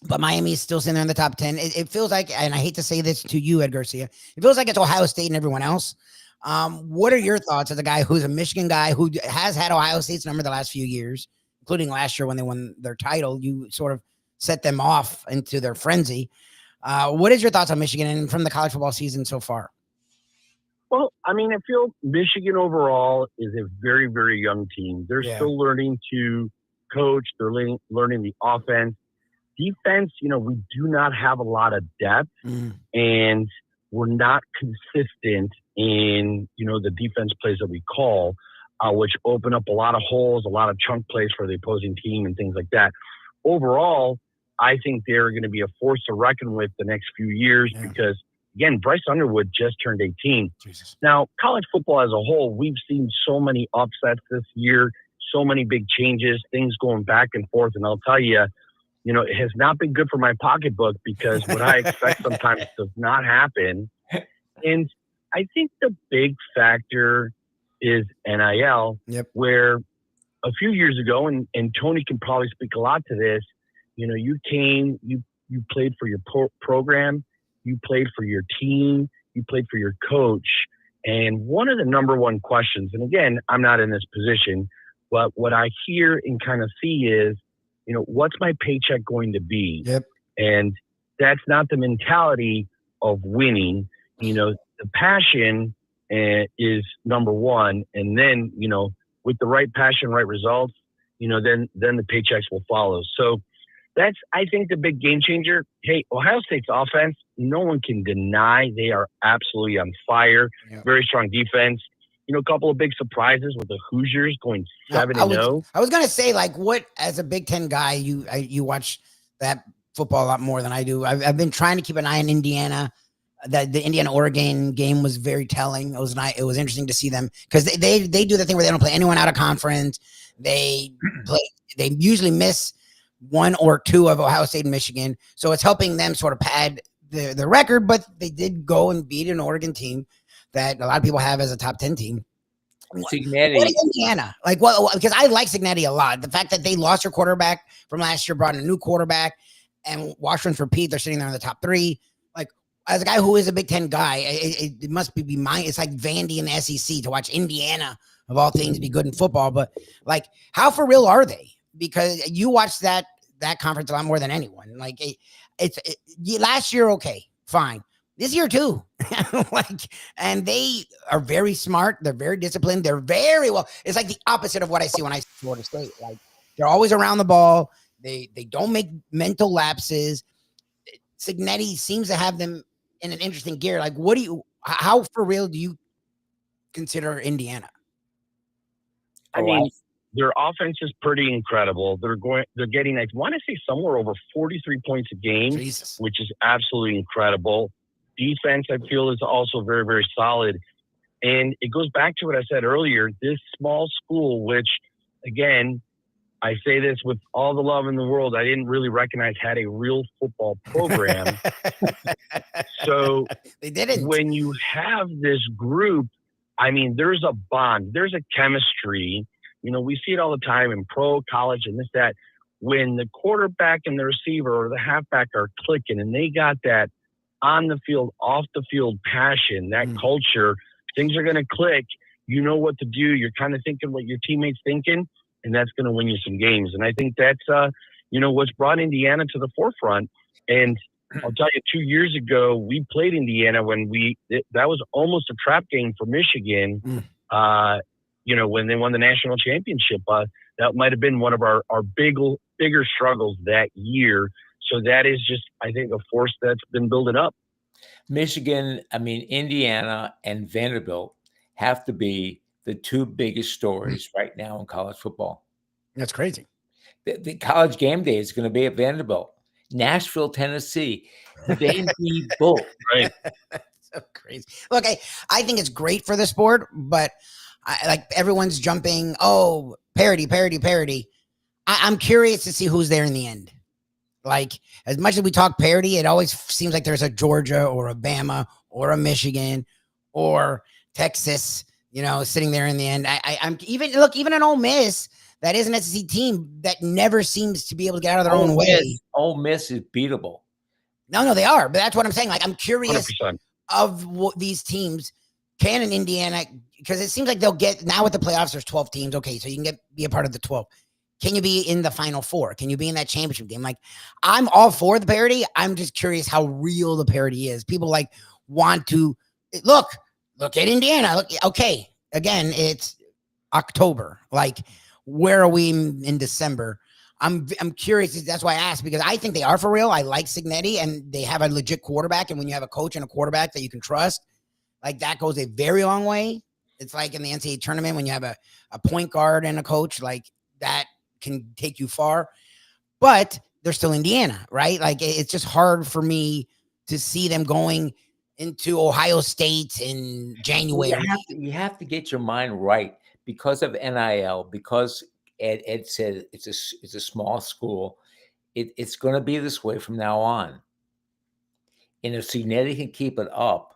C: But Miami is still sitting there in the top 10. It feels like, and I hate to say this to you, Ed Garcia, it feels like it's Ohio State and everyone else. What are your thoughts as a guy who's a Michigan guy who has had Ohio State's number the last few years, including last year when they won their title? You sort of set them off into their frenzy. What is your thoughts on Michigan and from the college football season so far?
K: Well, I mean, I feel Michigan overall is a very, very young team. They're still learning to coach. They're learning the offense. Defense, we do not have a lot of depth, and we're not consistent in, the defense plays that we call, which open up a lot of holes, a lot of chunk plays for the opposing team and things like that. Overall, I think they're going to be a force to reckon with the next few years because, again, Bryce Underwood just turned 18.
C: Jesus. Now,
K: college football as a whole, we've seen so many upsets this year, so many big changes, things going back and forth, and I'll tell you, it has not been good for my pocketbook because what I expect sometimes does not happen. And I think the big factor is NIL, where a few years ago, and Tony can probably speak a lot to this, you came, you played for your program, you played for your team, you played for your coach. And one of the number one questions, and again, I'm not in this position, but what I hear and kind of see is, what's my paycheck going to be? And that's not the mentality of winning. The passion is number one. And then, with the right passion, right results, then the paychecks will follow. So that's, I think, the big game changer. Hey, Ohio State's offense, no one can deny they are absolutely on fire. Very strong defense. A couple of big surprises with the Hoosiers going 7-0.
C: I was going to say, like, what, as a Big Ten guy, you watch that football a lot more than I do. I've been trying to keep an eye on Indiana. The Indiana-Oregon game was very telling. It was interesting to see them because they do the thing where they don't play anyone out of conference. They usually miss 1 or 2 of Ohio State and Michigan. So it's helping them sort of pad the record, but they did go and beat an Oregon team that a lot of people have as a top 10 team.
E: Signetti.
C: What is Indiana? Like, what? Because I like Signetti a lot. The fact that they lost their quarterback from last year, brought in a new quarterback, and Washington's repeat, they're sitting there in the top 3. Like, as a guy who is a Big Ten guy, it must be mine. It's like Vandy in the SEC to watch Indiana, of all things, be good in football. But, like, how for real are they? Because you watch that conference a lot more than anyone. Like, last year, okay, fine. This year too, and they are very smart. They're very disciplined. They're very well. It's like the opposite of what I see when I see Florida State. Like, they're always around the ball. They don't make mental lapses. Signetti seems to have them in an interesting gear. Like, how for real do you consider Indiana?
K: I mean, their offense is pretty incredible. They're getting, I want to say, somewhere over 43 points a game, which is absolutely incredible. Defense, I feel, is also very, very solid. And it goes back to what I said earlier, this small school, which, again, I say this with all the love in the world, I didn't really recognize had a real football program. So
C: they didn't.
K: When you have this group, I mean, there's a bond, there's a chemistry. We see it all the time in pro, college, and this, that. When the quarterback and the receiver or the halfback are clicking and they got that on the field, off the field passion, that culture, things are going to click. You know what to do. You're kind of thinking what your teammates thinking, and that's going to win you some games. And I think that's, what's brought Indiana to the forefront. And I'll tell you, 2 years ago, we played Indiana when that was almost a trap game for Michigan. When they won the national championship, that might have been one of our bigger struggles that year. So that is just, I think, a force that's been building up.
E: Michigan, Indiana and Vanderbilt have to be the 2 biggest stories right now in college football.
C: That's crazy.
E: The college game day is going to be at Vanderbilt. Nashville, Tennessee. Vandy Bolt.
K: Right.
C: So crazy. Look, I think it's great for the sport, but like everyone's jumping. Oh, parody. I'm curious to see who's there in the end. Like, as much as we talk parody, it always seems like there's a Georgia or a Bama or a Michigan or Texas, sitting there in the end. I'm even an Ole Miss that is an SEC team that never seems to be able to get out of their own way.
E: Ole Miss is beatable.
C: No, they are. But that's what I'm saying. Like, I'm curious
K: 100%.
C: of what these teams can in Indiana, because it seems like they'll get, now with the playoffs, there's 12 teams. Okay, so you can be a part of the 12. Can you be in the Final Four? Can you be in that championship game? Like, I'm all for the parody. I'm just curious how real the parody is. People want to look at Indiana. Look, okay, again, it's October. Like, where are we in December? I'm curious. That's why I asked, because I think they are for real. I like Signetti, and they have a legit quarterback. And when you have a coach and a quarterback that you can trust, like, that goes a very long way. It's like in the NCAA tournament when you have a point guard and a coach, like, that can take you far. But they're still Indiana, right? Like, it's just hard for me to see them going into Ohio State in January.
E: You have to get your mind right because of NIL, because Ed said it's a small school. It's going to be this way from now on. And if Signetti can keep it up.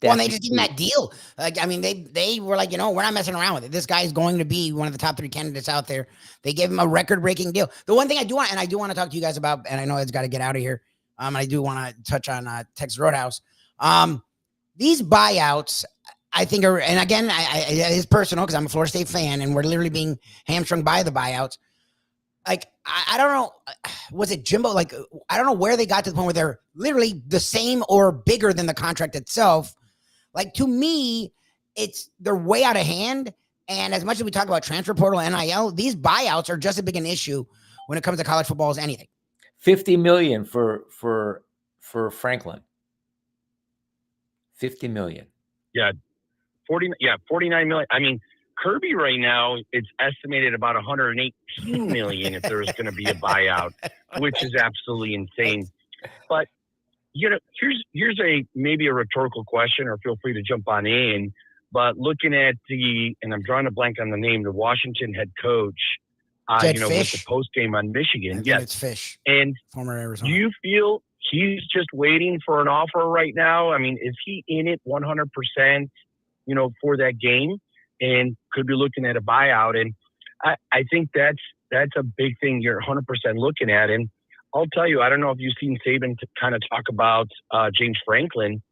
C: Well, and they just gave him that deal. Like, I mean, they were like, we're not messing around with it. This guy is going to be one of the top 3 candidates out there. They gave him a record-breaking deal. The one thing I do want to talk to you guys about, and I know Ed's got to get out of here. I do want to touch on Texas Roadhouse. These buyouts, I think are, and again, it is personal because I'm a Florida State fan, and we're literally being hamstrung by the buyouts. Like, I don't know, was it Jimbo? Like, I don't know where they got to the point where they're literally the same or bigger than the contract itself. Like, to me, they're way out of hand. And as much as we talk about transfer portal, NIL, these buyouts are just as big an issue when it comes to college football as anything.
E: $50 million for Franklin. $50 million.
K: Yeah, 49 million. I mean, Kirby right now, it's estimated about 118 million if there's going to be a buyout, which is absolutely insane. But here's maybe a rhetorical question, or feel free to jump on in. But looking at and I'm drawing a blank on the name, the Washington head coach, with the post game on Michigan.
C: Yes, it's Fish,
K: and
C: former Arizona.
K: Do you feel he's just waiting for an offer right now? I mean, is he in it 100%? For that game, and could be looking at a buyout. And I think that's a big thing you're 100% looking at. And I'll tell you, I don't know if you've seen Saban kind of talk about James Franklin,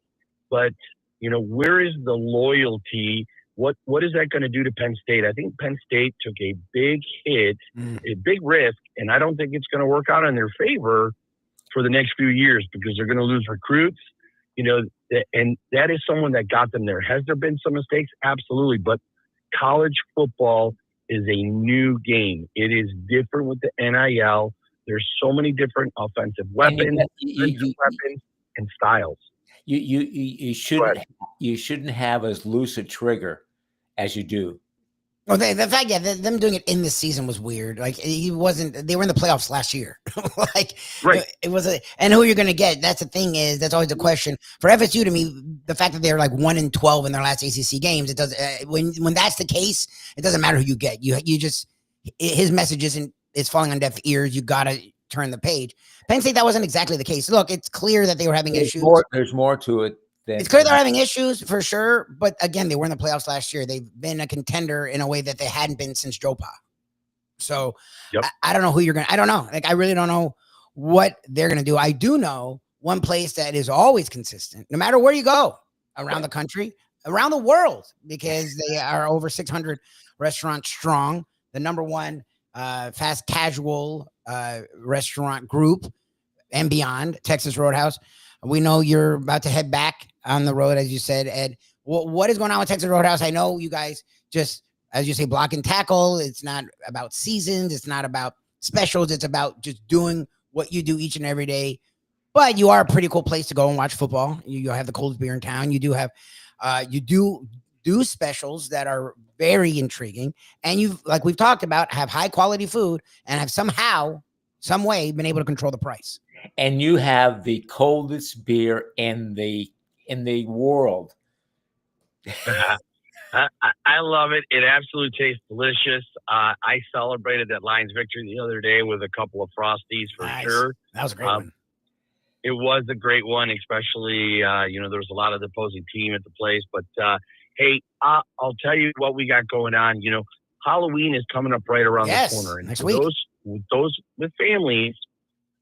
K: but where is the loyalty? What is that going to do to Penn State? I think Penn State took a big hit, a big risk, and I don't think it's going to work out in their favor for the next few years because they're going to lose recruits. And that is someone that got them there. Has there been some mistakes? Absolutely. But college football is a new game. It is different with the NIL. There's so many different offensive weapons, and styles.
E: You shouldn't have as loose a trigger as you do.
C: Well, the fact, them doing it in the season was weird. Like, they were in the playoffs last year.
K: Right.
C: It was and who you're going to get. That's the thing that's always the question for FSU. To me, the fact that they're like 1-12 in their last ACC games, it does when that's the case, it doesn't matter who you get. You just, his message is falling on deaf ears. You got to turn the page. Penn State, that wasn't exactly the case. Look, it's clear that they were having issues.
E: There's more to it.
C: It's clear they're having issues for sure, but again, they were in the playoffs last year. They've been a contender in a way that they hadn't been since Joe Pa. So I don't know who I don't know. Like, I really don't know what they're going to do. I do know one place that is always consistent, no matter where you go around the country, around the world, because they are over 600 restaurants strong, the number one fast casual restaurant group and beyond, Texas Roadhouse. We know you're about to head back on the road, as you said, Ed. What is going on with Texas Roadhouse? I know you guys just, as you say, block and tackle. It's not about seasons. It's not about specials. It's about just doing what you do each and every day. But you are a pretty cool place to go and watch football. You have the coldest beer in town. You do have, you do specials that are very intriguing. And you've, like we've talked about, have high quality food and have somehow, some way been able to control the price.
E: And you have the coldest beer in the world.
K: I love it. It absolutely tastes delicious. I celebrated that Lions victory the other day with a couple of Frosties for sure.
C: That was a great one.
K: It was a great one, especially, there was a lot of the opposing team at the place. But, hey, I'll tell you what we got going on. Halloween is coming up right around the corner. And
C: next
K: for
C: week.
K: those with families,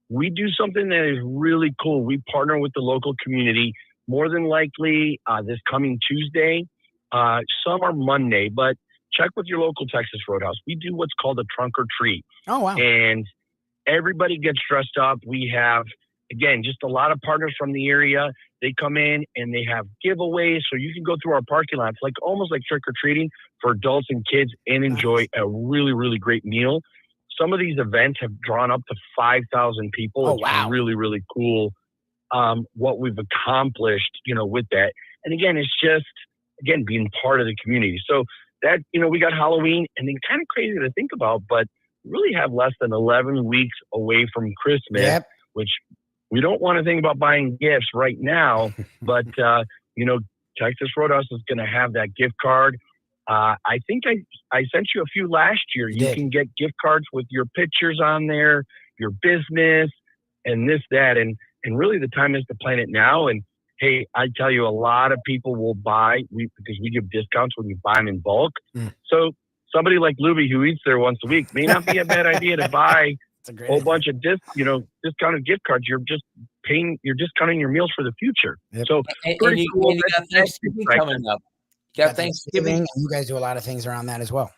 K: we do something that is really cool. We partner with the local community. More than likely, this coming Tuesday, some are Monday, but check with your local Texas Roadhouse. We do what's called a trunk or treat.
C: Oh, wow.
K: And everybody gets dressed up. We have, again, just a lot of partners from the area. They come in and they have giveaways. So you can go through our parking lot. It's almost like trick or treating for adults and kids and enjoy a really, really great meal. Some of these events have drawn up to 5,000 people.
C: Oh, wow.
K: It's really, really cool what we've accomplished, with that. And again, it's just, being part of the community. So that, we got Halloween, and then kind of crazy to think about, but we really have less than 11 weeks away from Christmas, which we don't want to think about buying gifts right now, but, Texas Roadhouse is going to have that gift card. I think I sent you a few last year. You can get gift cards with your pictures on there, your business, and this, that. And really the time is to plan it now. And hey, I tell you, a lot of people will buy because we give discounts when you buy them in bulk. So somebody like Lubie who eats there once a week may not be a bad idea to buy a whole bunch of discounted gift cards. You're discounting your meals for the future. So
E: and you got Thanksgiving coming up. You got Thanksgiving.
C: And you guys do a lot of things around that as well.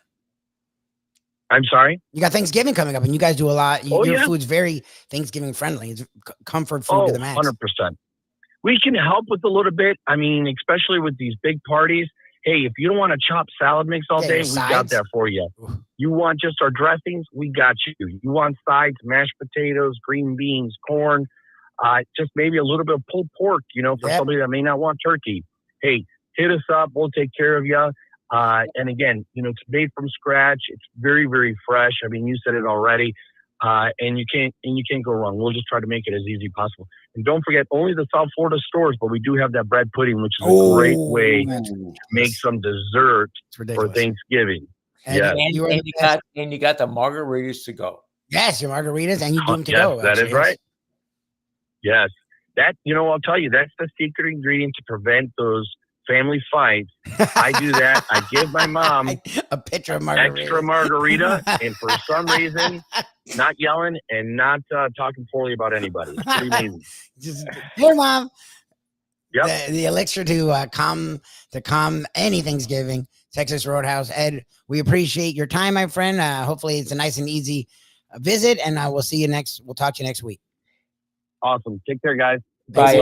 K: I'm sorry?
C: You got Thanksgiving coming up, and you guys do a lot. Your food's very Thanksgiving friendly. It's comfort food to the max.
K: 100%. We can help with a little bit. I mean, especially with these big parties. Hey, if you don't want to chop salad mix all day, we got that for you. You want just our dressings? We got you. You want sides, mashed potatoes, green beans, corn, just maybe a little bit of pulled pork, for somebody that may not want turkey. Hey, hit us up. We'll take care of you. And again, it's made from scratch. It's very, very fresh. I mean, you said it already. And you can't go wrong. We'll just try to make it as easy as possible. And don't forget, only the South Florida stores, but we do have that bread pudding, which is a great way to make some dessert for Thanksgiving.
E: And you got the margaritas to go.
C: Yes, your margaritas, and you do them to go.
K: That is right. Yes. That, I'll tell you, that's the secret ingredient to prevent those family fights. I do that. I give my mom
C: a pitcher of margarita.
K: Extra margarita, and for some reason, not yelling and not talking poorly about anybody. It's pretty amazing.
C: Here, Mom.
K: Yep.
C: The elixir to calm any Thanksgiving. Texas Roadhouse. Ed, we appreciate your time, my friend. Hopefully, it's a nice and easy visit, and we'll see you next. We'll talk to you next week.
K: Awesome. Take care, guys.
E: Bye.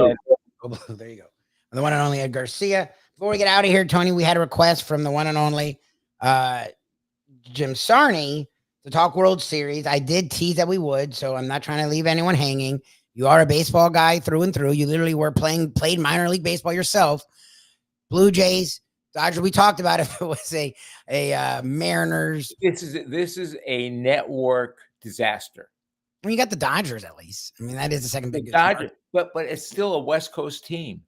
C: There you go. The one and only Ed Garcia. Before we get out of here, Tony, we had a request from the one and only Jim Sarney to talk World Series. I did tease that we would, so I'm not trying to leave anyone hanging. You are a baseball guy through and through. You literally played minor league baseball yourself. Blue Jays, Dodgers. We talked about if it was a Mariners.
E: This is a network disaster.
C: I mean, you got the Dodgers at least. I mean, that is the second biggest.
E: Dodgers, but it's still a West Coast team.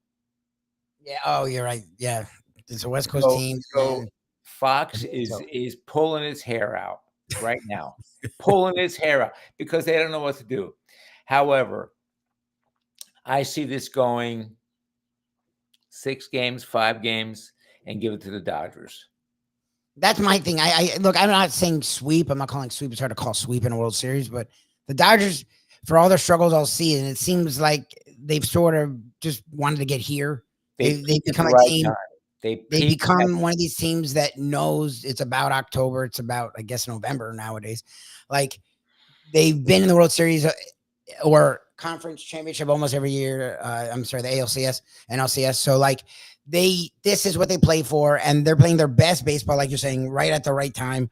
C: Yeah. Oh, you're right. Yeah, it's a West Coast team.
E: So Fox is pulling his hair out right now, pulling his hair out because they don't know what to do. However, I see this going 6 games, 5 games, and give it to the Dodgers.
C: That's my thing. I look. I'm not saying sweep. I'm not calling sweep. It's hard to call sweep in a World Series, but the Dodgers, for all their struggles all season, it seems like they've sort of just wanted to get here. They've become a team. They become one of these teams that knows it's about October. It's about, I guess, November nowadays. Like, they've been in the World Series or conference championship almost every year. I'm sorry, the ALCS and LCS. So, like, this is what they play for, and they're playing their best baseball, like you're saying, right at the right time.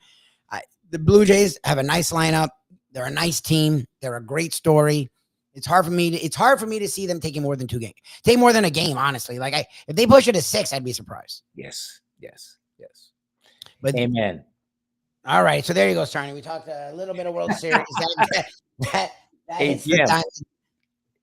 C: The Blue Jays have a nice lineup. They're a nice team. They're a great story. It's hard for me to see them taking more than 2 games. Take more than a game, honestly. Like, if they push it to 6, I'd be surprised.
E: Yes.
C: But
E: amen.
C: All right, so there you go, Sarney. We talked a little bit of World Series. that
E: hey, Jim,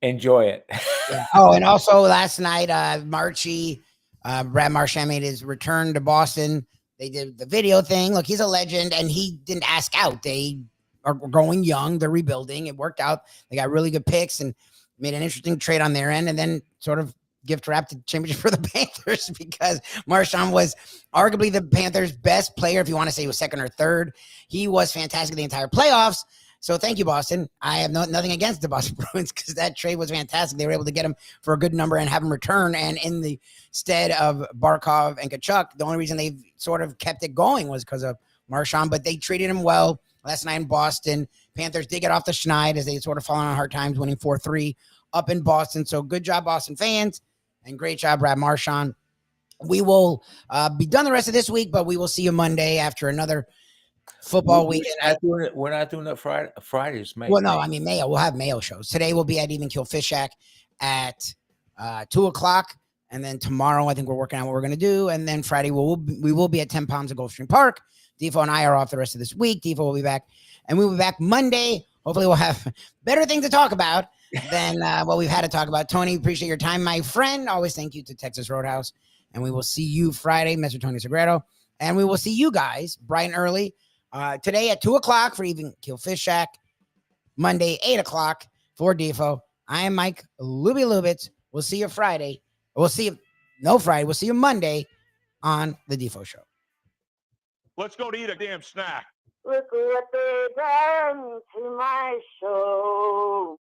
E: enjoy it.
C: Yeah. Oh, and also last night, Marchie Brad Marchand made his return to Boston. They did the video thing. Look, he's a legend, and he didn't ask out. They are growing young. They're rebuilding. It worked out. They got really good picks and made an interesting trade on their end, and then sort of gift wrapped the championship for the Panthers because Marchand was arguably the Panthers' best player. If you want to say he was second or third, he was fantastic the entire playoffs. So thank you, Boston. I have nothing against the Boston Bruins because that trade was fantastic. They were able to get him for a good number and have him return. And in the stead of Barkov and Kachuk, the only reason they've sort of kept it going was because of Marchand, but they treated him well last night in Boston. Panthers did get off the schneid as they sort of fallen on hard times, winning 4-3 up in Boston. So good job, Boston fans, and great job, Brad Marchand. We will be done the rest of this week, but we will see you Monday after another football weekend.
E: We're not doing it Fridays, mate.
C: Well, no, I mean Mayo. We'll have Mayo shows. Today we'll be at Even Kill Fish Shack at 2:00, and then tomorrow I think we're working out what we're gonna do, and then Friday we will be at 10 Palms at Gulfstream Park. Defo and I are off the rest of this week. Defo will be back, and we will be back Monday. Hopefully, we'll have better things to talk about than what we've had to talk about. Tony, appreciate your time, my friend. Always thank you to Texas Roadhouse, and we will see you Friday, Mr. Tony Segreto, and we will see you guys bright and early. Today at 2:00 for Even Kill Fish Shack. Monday, 8:00 for Defo. I am Mike Lubie Lubitz. We'll see you Friday. We'll see you Friday. We'll see you Monday on the Defo Show.
A: Let's go to eat a damn snack.
L: Look what they done to my show.